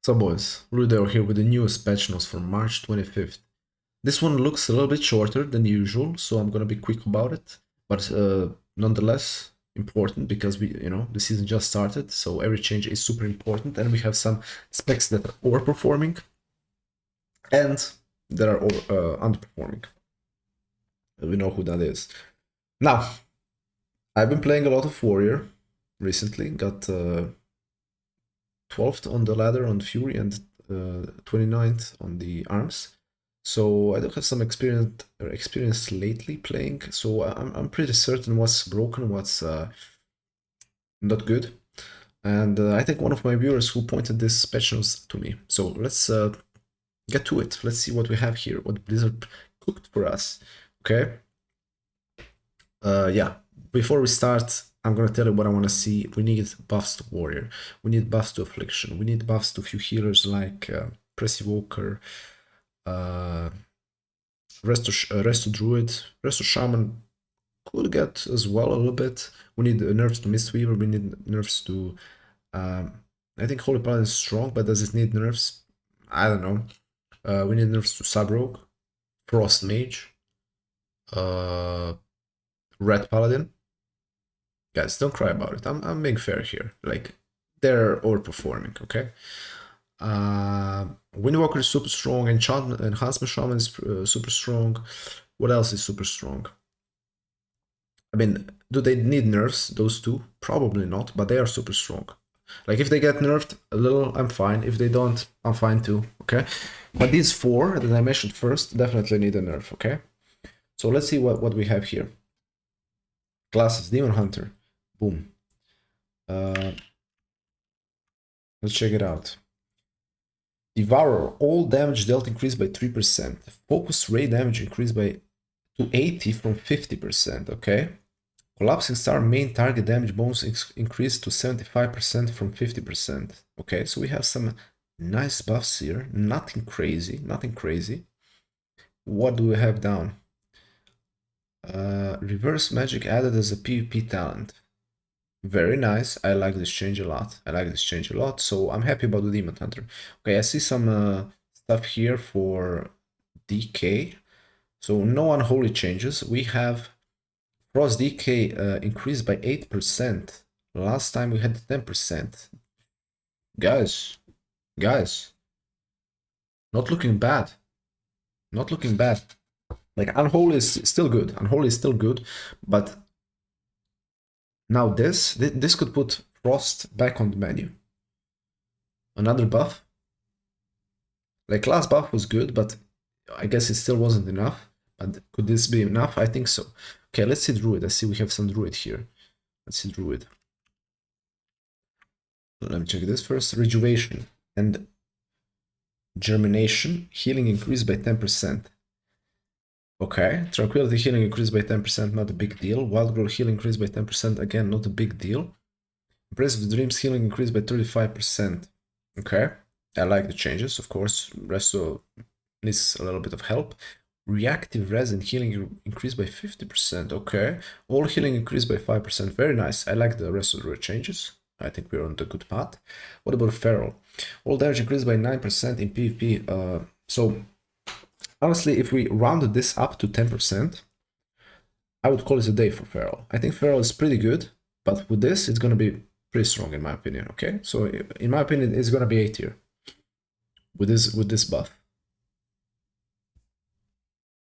So boys, Rudeo here with the newest patch notes for March 25th. This one looks a little bit shorter than usual, so I'm gonna be quick about it, but nonetheless important because the season just started, so every change is super important, and we have some specs that are overperforming and that are underperforming. We know who that is. Now, I've been playing a lot of Warrior recently, got 12th on the ladder on Fury and 29th on the Arms. So I do have some experience lately playing, so I'm pretty certain what's broken, what's not good. And I think one of my viewers who pointed this patch notes to me. So let's get to it. Let's see what we have here, what Blizzard cooked for us. Okay. Yeah. Before we start, I'm gonna tell you what I want to see. We need buffs to Warrior. We need buffs to Affliction. We need buffs to a few healers like Press Evoker, Resto Druid, Resto Shaman could get as well a little bit. We need nerfs to Mistweaver. We need nerfs to. I think Holy Paladin is strong, but does it need nerfs? I don't know. We need nerfs to Sub-Rogue, Frost Mage, Red Paladin. Guys, don't cry about it. I'm being fair here. Like, they're overperforming, okay? Windwalker is super strong, Enhancement Shaman is super strong. What else is super strong? I mean, do they need nerfs, those two? Probably not, but they are super strong. Like, if they get nerfed a little, I'm fine. If they don't, I'm fine too, okay? But these four that I mentioned first definitely need a nerf, okay? So let's see what we have here. Classes, Demon Hunter, boom. Let's check it out. Devourer, all damage dealt increased by 3%. Focus ray damage increased by to 80 from 50%, okay? Collapsing Star main target damage bonus increased to 75% from 50%. Okay, so we have some nice buffs here. Nothing crazy, nothing crazy. What do we have down? Reverse magic added as a PvP talent. Very nice. I like this change a lot. So I'm happy about the Demon Hunter. Okay, I see some stuff here for DK. So no unholy changes. We have Frost DK increased by 8%. Last time we had 10%. Guys, not looking bad. Not looking bad. Like, Unholy is still good. Unholy is still good, but now this could put Frost back on the menu. Another buff. Like, last buff was good, but I guess it still wasn't enough. But could this be enough? I think so. Okay, let's see Druid. I see we have some Druid here. Let's see Druid. Let me check this first. Rejuvenation and Germination. Healing increased by 10%. Okay. Tranquility healing increased by 10%, not a big deal. Wild Growth healing increased by 10%, again, not a big deal. Impressive Dreams healing increased by 35%. Okay. I like the changes, of course. Resto needs a little bit of help. Reactive Resin healing increased by 50%. Okay. All healing increased by 5%. Very nice. I like the rest of the changes. I think we're on the good path. What about Feral? All damage increased by 9% in PvP. So, honestly, if we rounded this up to 10%, I would call it a day for Feral. I think Feral is pretty good, but with this, it's going to be pretty strong in my opinion, okay? So, in my opinion, it's going to be A tier with this buff.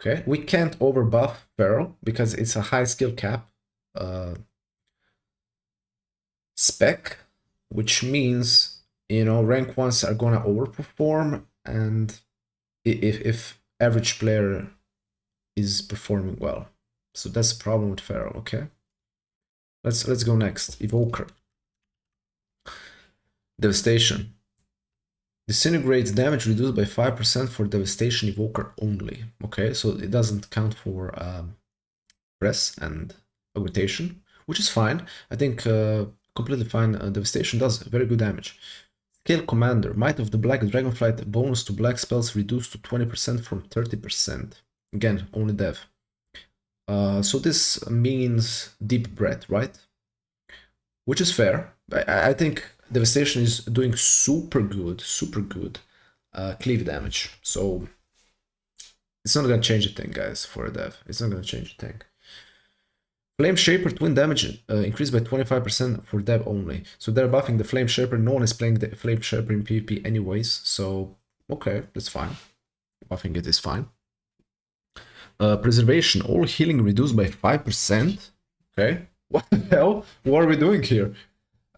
Okay, we can't overbuff Feral because it's a high skill cap spec, which means, rank 1s are gonna overperform, and if average player is performing well. So that's the problem with Feral, okay? Let's go next. Evoker. Devastation. Disintegrates damage reduced by 5% for Devastation Evoker only. Okay, so it doesn't count for Press and Augmentation, which is fine. I think completely fine. Devastation does very good damage. Scale Commander. Might of the Black Dragonflight bonus to black spells reduced to 20% from 30%. Again, only Dev. So this means Deep Breath, right? Which is fair. I think Devastation is doing super good cleave damage. So it's not gonna change a thing, guys, for a dev. It's not gonna change a thing. Flame Shaper twin damage increased by 25% for dev only. So they're buffing the Flame Shaper. No one is playing the Flame Shaper in PvP anyways. So okay, that's fine. Buffing it is fine. Preservation, all healing reduced by 5%. Okay, what the hell? What are we doing here?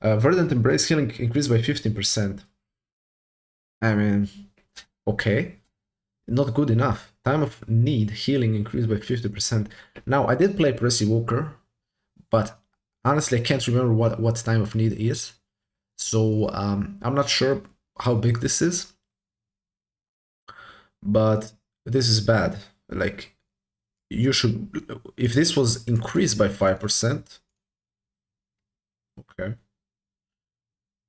Verdant Embrace healing increased by 15%. I mean, okay, not good enough. Time of Need healing increased by 50%. Now, I did play Press Evoker, but honestly, I can't remember what Time of Need is. So I'm not sure how big this is, but this is bad. Like, you should, if this was increased by 5%, okay.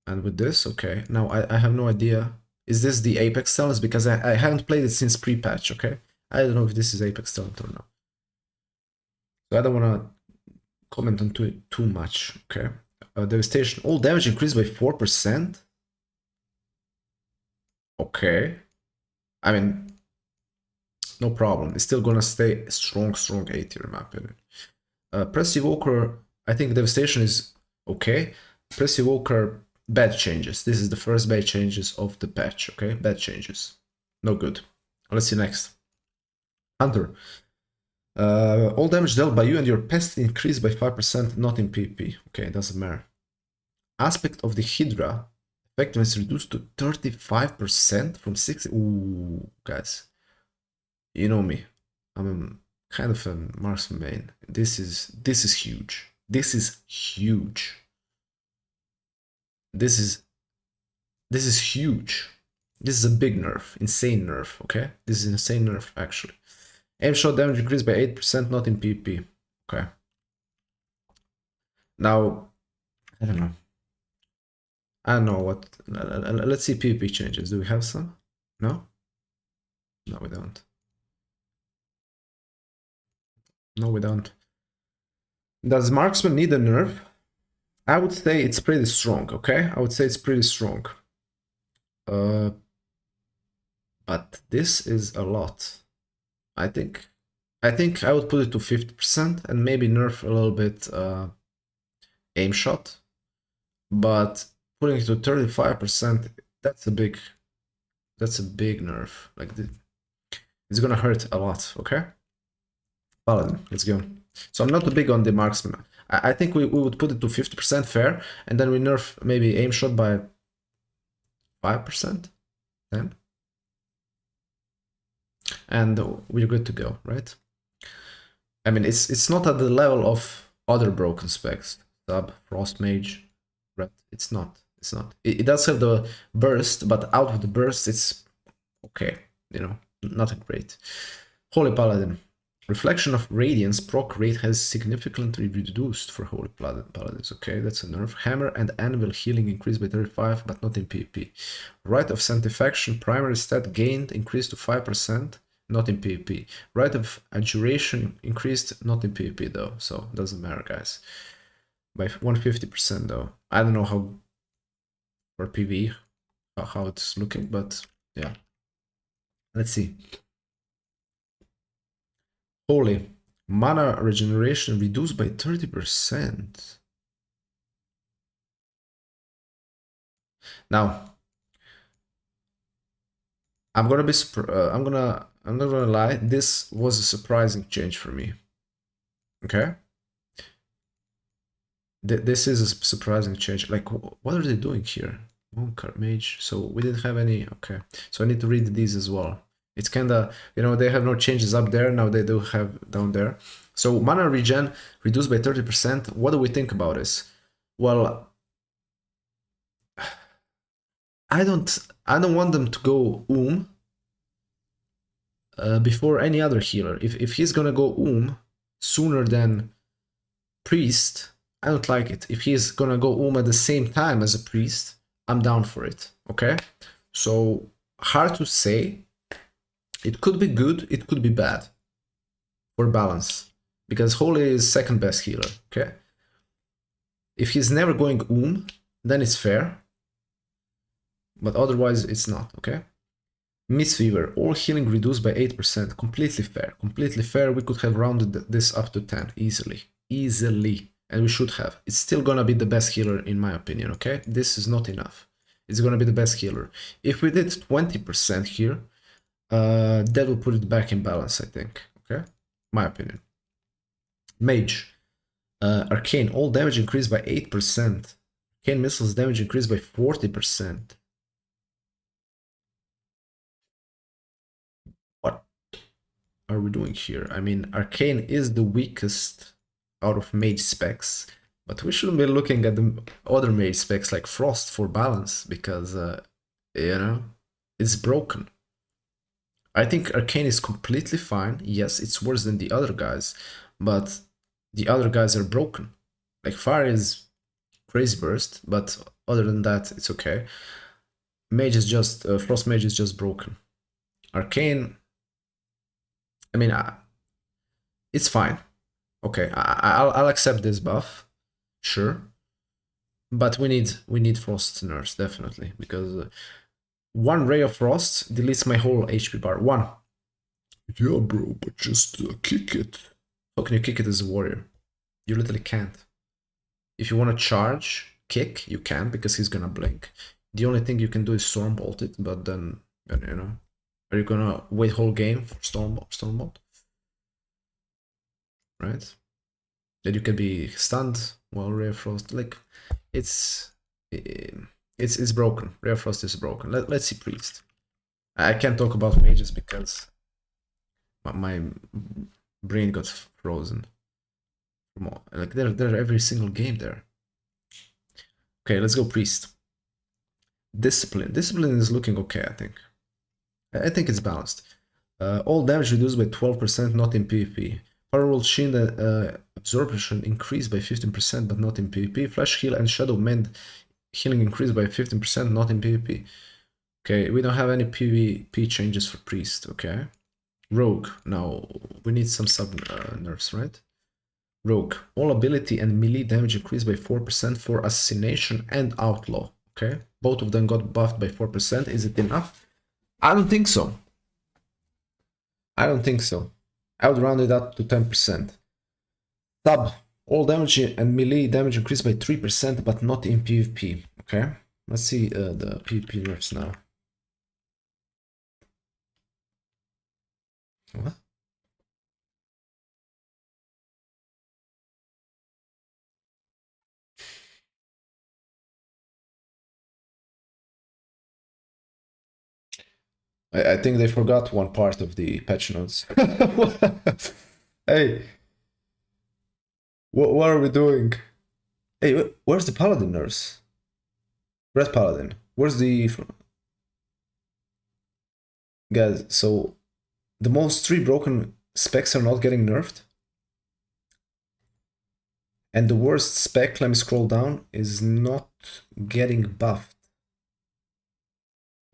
And with this, okay. Now, I have no idea. Is this the Apex Talent? Because I haven't played it since pre-patch, okay? I don't know if this is Apex Talent or not. So I don't want to comment on too much, okay? Devastation, all damage increased by 4%. Okay. I mean, no problem. It's still gonna stay strong A tier in my opinion. Press Evoker, I think Devastation is okay. Press Evoker, bad changes. This is the first bad changes of the patch, okay? Bad changes. No good. Let's see next. Hunter. All damage dealt by you and your pest increased by 5%, not in PvP. Okay, it doesn't matter. Aspect of the Hydra. Effectiveness reduced to 35% from 60. Ooh, guys. You know me. I'm kind of a marksman main. This is huge. This is huge. This is huge. This is a big nerf, insane nerf, okay? This is an insane nerf, actually. Aim shot damage increased by 8%, not in PvP. Okay. Now, I don't know. I don't know what... Let's see PvP changes. Do we have some? No? No, we don't. No, we don't. Does Marksman need a nerf? I would say it's pretty strong, okay? I would say it's pretty strong. But this is a lot. I think I would put it to 50% and maybe nerf a little bit aim shot. But putting it to 35%, that's a big nerf. Like it's gonna hurt a lot, okay? Paladin, let's go. So I'm not big on the marksman. I think we would put it to 50% fair, and then we nerf maybe aim shot by 5%, 10, and we're good to go, right? I mean, it's not at the level of other broken specs, Sub, Frost Mage, Red. It's not. It does have the burst, but out of the burst, it's okay. You know, not great. Holy Paladin. Reflection of Radiance proc rate has significantly reduced for Holy Paladins. Okay, that's a nerf. Hammer and Anvil healing increased by 35, but not in PvP. Rite of Sanctification primary stat gained increased to 5%, not in PvP. Rite of Adjuration increased, not in PvP though, so it doesn't matter, guys. By 150% though. I don't know how for PvE how it's looking, but yeah. Let's see. Holy. Mana regeneration reduced by 30%. Now, I'm not gonna lie, this was a surprising change for me. Okay? This is a surprising change. Like, what are they doing here? Monk, Mage. So we didn't have any. Okay. So I need to read these as well. It's kind of, you know, they have no changes up there. Now they do have down there. So mana regen reduced by 30%. What do we think about this? Well, I don't want them to go before any other healer. If he's gonna go sooner than priest, I don't like it. If he's gonna go at the same time as a priest, I'm down for it. Okay? So hard to say. It could be good, it could be bad. For balance. Because Holy is second best healer, okay? If he's never going then it's fair. but otherwise it's not, okay? Miss Fever, all healing reduced by 8%, completely fair, completely fair. We could have rounded this up to 10 easily, and we should have. It's still gonna be the best healer in my opinion, okay? This is not enough. It's gonna be the best healer. If we did 20% here, that will put it back in balance, I think, okay? My opinion. Mage, Arcane, all damage increased by 8%. Arcane missiles damage increased by 40%. What are we doing here? I mean, Arcane is the weakest out of mage specs, but we shouldn't be looking at the other mage specs like Frost for balance, because, you know, it's broken. I think Arcane is completely fine. Yes, it's worse than the other guys, but the other guys are broken. Like Fire is Crazy Burst, but other than that, it's okay. Mage is just, Frost Mage is just broken. Arcane, I mean, it's fine. Okay, I'll accept this buff, sure. But we need Frost nerfs, definitely, because one Ray of Frost deletes my whole HP bar. One. Yeah, bro, but just kick it. How can you kick it as a warrior? You literally can't. If you want to charge, kick, you can, because he's gonna blink. The only thing you can do is Stormbolt it, but then, you know, are you gonna wait whole game for Stormbolt? Right? That you can be stunned while Ray of Frost, like, it's broken. Ray of Frost is broken. Let's see Priest. I can't talk about mages because my brain got frozen. Like they're every single game there. Okay, let's go Priest. Discipline. Discipline is looking okay, I think. I think it's balanced. All damage reduced by 12%, not in PvP. Power Roll Shield absorption increased by 15%, but not in PvP. Flash Heal and Shadow Mend healing increased by 15%, not in PvP. Okay, we don't have any PvP changes for Priest, okay? Rogue. Now, we need some sub nerfs, right? Rogue. All ability and melee damage increased by 4% for Assassination and Outlaw, okay? Both of them got buffed by 4%. Is it enough? I don't think so. I don't think so. I would round it up to 10%. Sub. All damage and melee damage increased by 3%, but not in PvP, okay? Let's see the PvP nerfs now. What? I think they forgot one part of the patch notes. Hey, what are we doing? Hey, where's the Paladin nurse? Red Paladin. Where's the... Guys, so the most 3 broken specs are not getting nerfed. And the worst spec, let me scroll down, is not getting buffed.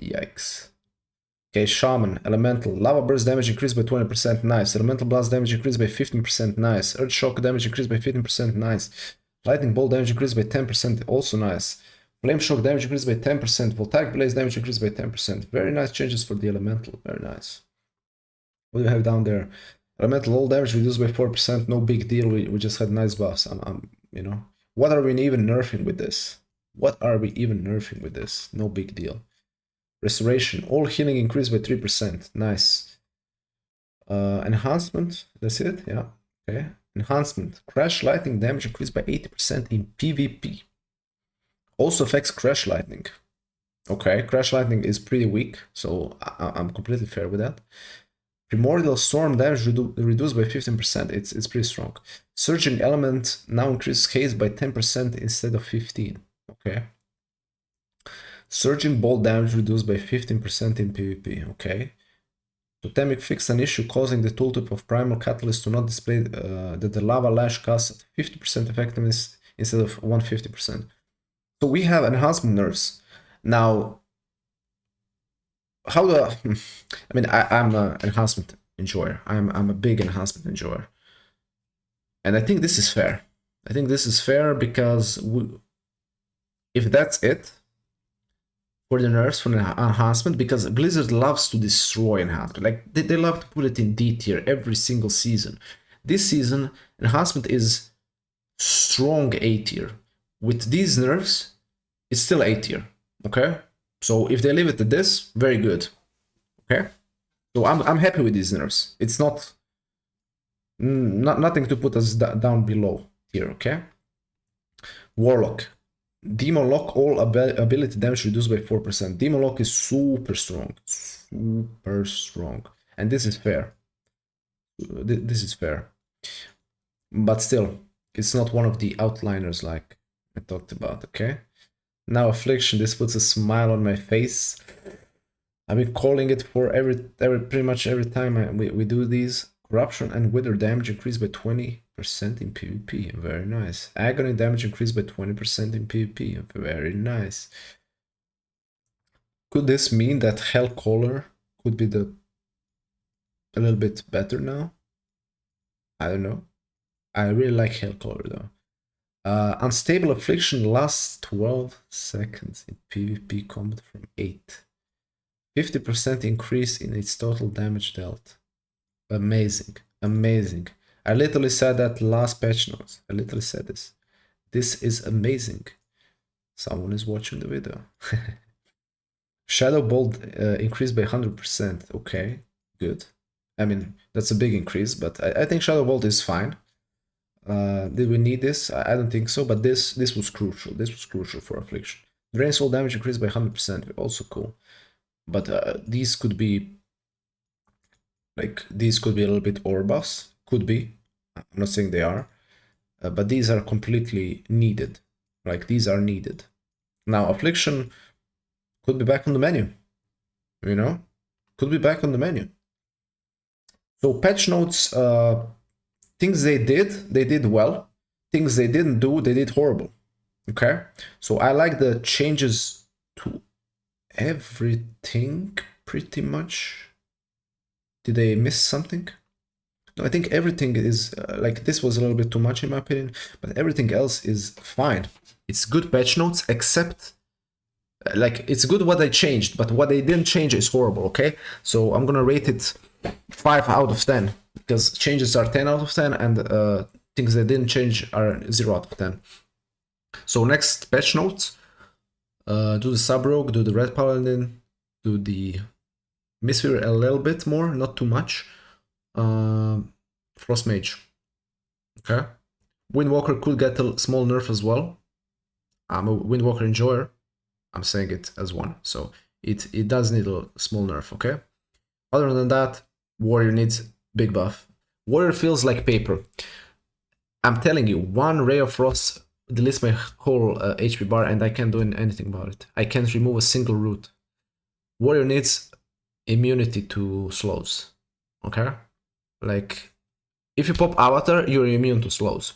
Yikes. Okay, Shaman, Elemental. Lava Burst damage increased by 20%, nice. Elemental Blast damage increased by 15%, nice. Earth Shock damage increased by 15%, nice. Lightning Bolt damage increased by 10%, also nice. Flame Shock damage increased by 10%, Voltaic Blaze damage increased by 10%. Very nice changes for the Elemental, very nice. What do you have down there? Elemental all damage reduced by 4%, no big deal, we just had nice buffs. You know, what are we even nerfing with this? What are we even nerfing with this? No big deal. Restoration, all healing increased by 3%, nice. Enhancement, that's it, yeah, okay. Enhancement, Crash Lightning damage increased by 80% in PvP. Also affects Crash Lightning. Okay, Crash Lightning is pretty weak, so I'm completely fair with that. Primordial Storm damage reduced by 15%, it's pretty strong. Surging Element now increases haste by 10% instead of 15%, okay. Surging Bolt damage reduced by 15% in PvP, okay. Totemic fixed an issue causing the tooltip of Primal Catalyst to not display that the Lava Lash casts 50% effectiveness instead of 150%. So we have enhancement nerfs. Now, how do I mean, I'm an enhancement enjoyer. I'm a big enhancement enjoyer. And I think this is fair. I think this is fair because if that's it, for the nerfs, for the enhancement, because Blizzard loves to destroy enhancement. Like, they love to put it in D tier every single season. This season, enhancement is strong A tier. With these nerfs, it's still A tier, okay? So if they leave it at this, very good, okay? So I'm happy with these nerfs. It's not nothing to put us down below here, okay? Warlock. Demon Lock, all ability damage reduced by 4%. Demon Lock is super strong. Super strong. And this is fair. This is fair. But still, it's not one of the outliners like I talked about, okay? Now Affliction, this puts a smile on my face. I've been calling it for pretty much every time we do these. Corruption and Wither damage increased by 20% in PvP. Very nice. Agony damage increased by 20% in PvP. Very nice. Could this mean that Hellcaller could be a little bit better now? I don't know. I really like Hellcaller though. Unstable Affliction lasts 12 seconds in PvP combat from 8. 50% increase in its total damage dealt. Amazing, amazing. I literally said that last patch notes. I literally said this. This is amazing. Someone is watching the video. Shadow Bolt increased by 100%. Okay, good. I mean, that's a big increase, but I think Shadow Bolt is fine. Did we need this? I don't think so, but this was crucial. This was crucial for Affliction. Drain Soul damage increased by 100%. Also cool. But these could be a little bit ore buffs. Could be. I'm not saying they are. But these are completely needed. Like, these are needed. Now, Affliction could be back on the menu. You know? Could be back on the menu. So, patch notes, things they did well. Things they didn't do, they did horrible. Okay? So, I like the changes to everything, pretty much. Did they miss something? No, I think everything is, like, this was a little bit too much in my opinion, but everything else is fine. It's good patch notes, except, like, it's good what they changed, but what they didn't change is horrible, okay? So I'm gonna rate it 5 out of 10, because changes are 10 out of 10, and things that didn't change are 0 out of 10. So next patch notes, do the Sub Rogue, do the Red Paladin, do the Mistweaver a little bit more, not too much. Frost Mage. Okay. Windwalker could get a small nerf as well. I'm a Windwalker enjoyer. I'm saying it as one. So it does need a small nerf, okay? Other than that, Warrior needs big buff. Warrior feels like paper. I'm telling you, one Ray of Frost deletes my whole HP bar and I can't do anything about it. I can't remove a single root. Warrior needs immunity to slows, okay? Like, if you pop Avatar, you're immune to slows.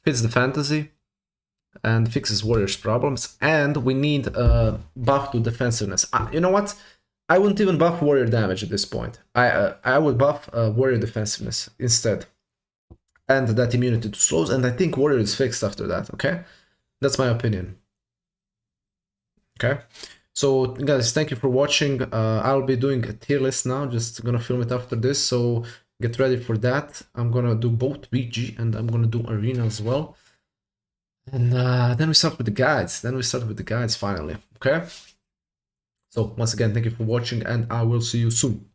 Fits the fantasy and fixes Warrior's problems, and we need a buff to defensiveness. You know what? I wouldn't even buff Warrior damage at this point. I would buff Warrior defensiveness instead, and that immunity to slows, and I think Warrior is fixed after that, okay? That's my opinion. Okay? So, guys, thank you for watching. I'll be doing a tier list now, just gonna film it after this, so get ready for that. I'm gonna do both BG and I'm gonna do Arena as well. And then we start with the guides. Finally, okay? So, once again, thank you for watching, and I will see you soon.